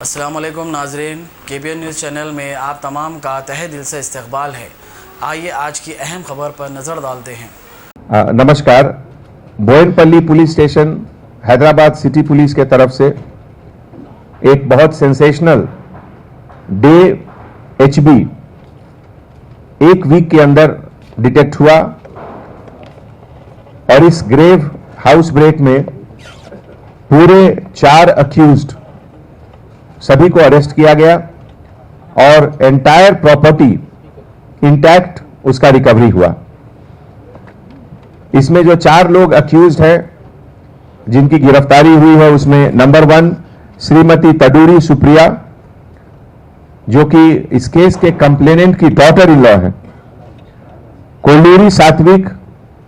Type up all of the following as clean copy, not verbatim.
अस्सलाम वालेकुम नाजरीन, KBN न्यूज़ चैनल में आप तमाम का तहे दिल से इस्तकबाल है। आइए आज की अहम खबर पर नज़र डालते हैं। नमस्कार। Boyanpalli police station Hyderabad city police के तरफ से एक बहुत सेंसेशनल डे HB एक वीक के अंदर डिटेक्ट हुआ और इस ग्रेव हाउस ब्रेक में पूरे 4 अक्यूज्ड सभी को अरेस्ट किया गया और एंटायर प्रॉपर्टी इंटैक्ट उसका रिकवरी हुआ। इसमें जो 4 लोग अक्यूज्ड हैं जिनकी गिरफ्तारी हुई है उसमें नंबर 1 श्रीमती तडूरी सुप्रिया, जो कि इस केस के कंप्लेनेंट की डॉटर इन लॉ है। कोल्लूरी सात्विक,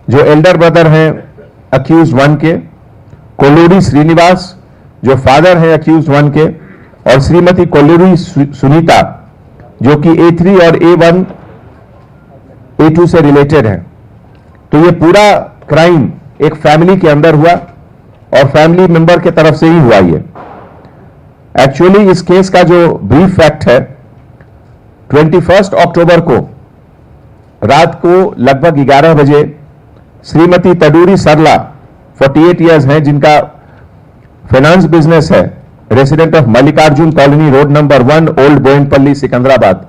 जो एल्डर ब्रदर हैं अक्यूज 1 के। कोल्लूरी श्रीनिवास, जो फादर हैं अक्यूज 1 के। और श्रीमती कोल्लूरी सुनीता, जो कि A3 और A1 A2 से रिलेटेड है। तो ये पूरा क्राइम एक फैमिली के अंदर हुआ और फैमिली मेंबर के तरफ से ही हुआ। ये एक्चुअली इस केस का जो ब्रीफ फैक्ट है, 21 अक्टूबर को रात को लगभग 11 बजे श्रीमती तडूरी सरला 48 इयर्स हैं, जिनका फाइनेंस बिजनेस है, resident of Mallikarjun colony, road number 1, old Boyanpalli, Secunderabad.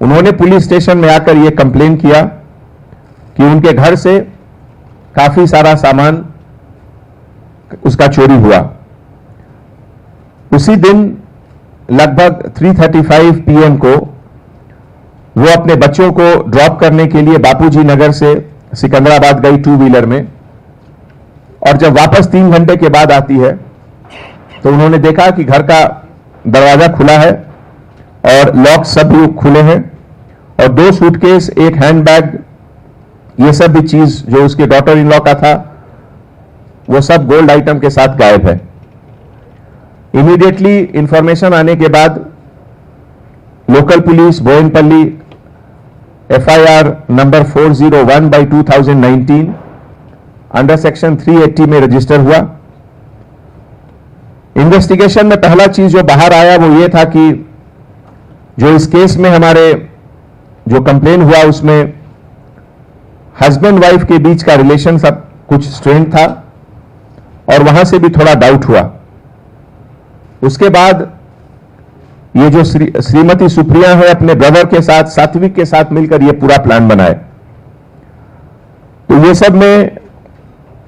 उन्होंने पुलिस स्टेशन में आकर यह कंप्लेन किया कि उनके घर से काफी सारा सामान उसका चोरी हुआ। उसी दिन लगभग 3:35 PM को वो अपने बच्चों को ड्रॉप करने के लिए बापूजी नगर से सिकंदराबाद गई 2 व्हीलर में, और जब वापस 3 घंटे के बाद आती है तो उन्होंने देखा कि घर का दरवाजा खुला है और लॉक सब भी खुले हैं और 2 सूटकेस, एक हैंडबैग, ये सब भी चीज जो उसके डॉटर इन लॉ का था वो सब गोल्ड आइटम के साथ गायब है। इमीडिएटली इंफॉर्मेशन आने के बाद local police Boyanpalli FIR number 401/2019 under section 380 में रजिस्टर हुआ। इन्वेस्टिगेशन में पहला चीज जो बाहर आया वो ये था कि जो इस केस में हमारे जो कंप्लेन हुआ उसमें हस्बैंड वाइफ के बीच का रिलेशन सब कुछ स्ट्रेन था और वहां से भी थोड़ा डाउट हुआ। उसके बाद ये जो श्रीमती सुप्रिया है अपने ब्रदर के साथ, सात्विक के साथ मिलकर ये पूरा प्लान बनाए। तो ये सब में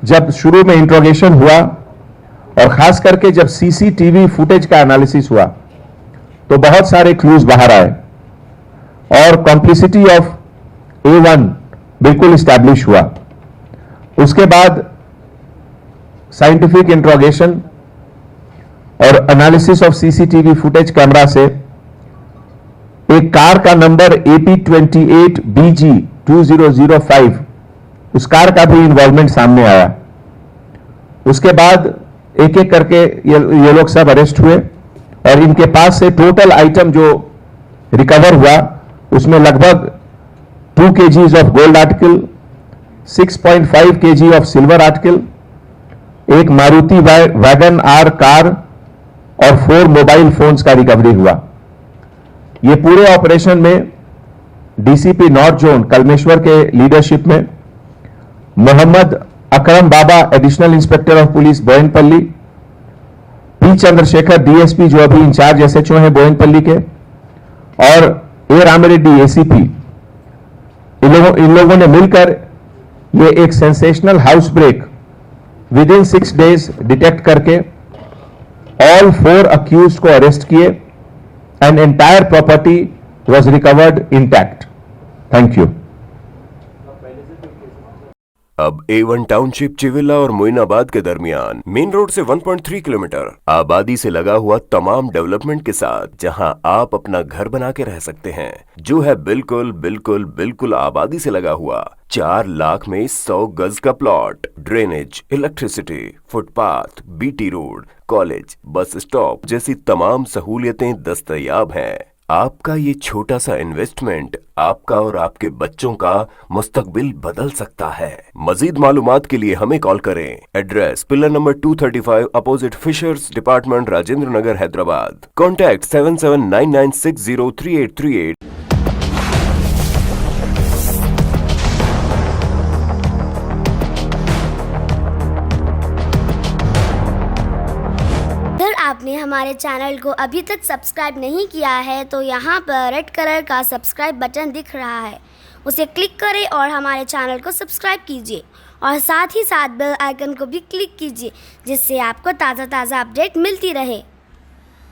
जब शुरू में इंट्रोगेशन हुआ और खास करके जब CCTV फुटेज का एनालिसिस हुआ तो बहुत सारे क्लूज बाहर आए और कॉम्प्लिसिटी ऑफ A1 बिल्कुल इस्टेब्लिश हुआ। उसके बाद साइंटिफिक इंट्रोगेशन और analysis of CCTV footage camera से एक कार का नंबर AP28BG2005, उस कार का भी इन्वॉल्वमेंट सामने आया। उसके बाद एक एक करके ये लोग सब अरेस्ट हुए और इनके पास से टोटल आइटम जो रिकवर हुआ उसमें लगभग 2 kgs of gold article, 6.5 kg of silver article, एक मारुति वैगन आर कार और 4 मोबाइल फोन्स का रिकवरी हुआ। ये पूरे ऑपरेशन में DCP नॉर्थ जोन कलमेश्वर के लीडरशिप में Mohammed Akram Baba additional inspector of police Boyanpalli, P Chandrashekar DSP जो अभी इंचार्ज SHO हैं बोयनपल्ली के, और A रामरेड्डी ACP, इन लोगों ने मिलकर ये एक sensational house break within 6 days detect करके ऑल 4 अक्यूज्ड को अरेस्ट किए and entire property was recovered intact. Thank you. अब A1 टाउनशिप चिविला और मोइनाबाद के दरमियान मेन रोड से 1.3 किलोमीटर आबादी से लगा हुआ तमाम डेवलपमेंट के साथ, जहां आप अपना घर बना के रह सकते हैं, जो है बिल्कुल बिल्कुल बिल्कुल आबादी से लगा हुआ। 4 लाख में 100 गज का plot, drainage, electricity, footpath, BT road, college, bus stop जैसी तमाम सहूलियतें दस्तयाब हैं। आपका ये छोटा सा इन्वेस्टमेंट आपका और आपके बच्चों का मुस्तकबिल बदल सकता है। मजीद मालूमात के लिए हमें कॉल करें। Address pillar number 235 opposite fishers department, Rajendra Nagar, Hyderabad. Contact 7799603838। अगर आपने हमारे चैनल को अभी तक सब्सक्राइब नहीं किया है तो यहाँ पर रेड कलर का सब्सक्राइब बटन दिख रहा है, उसे क्लिक करें और हमारे चैनल को सब्सक्राइब कीजिए और साथ ही साथ बेल आइकन को भी क्लिक कीजिए, जिससे आपको ताज़ा अपडेट मिलती रहे।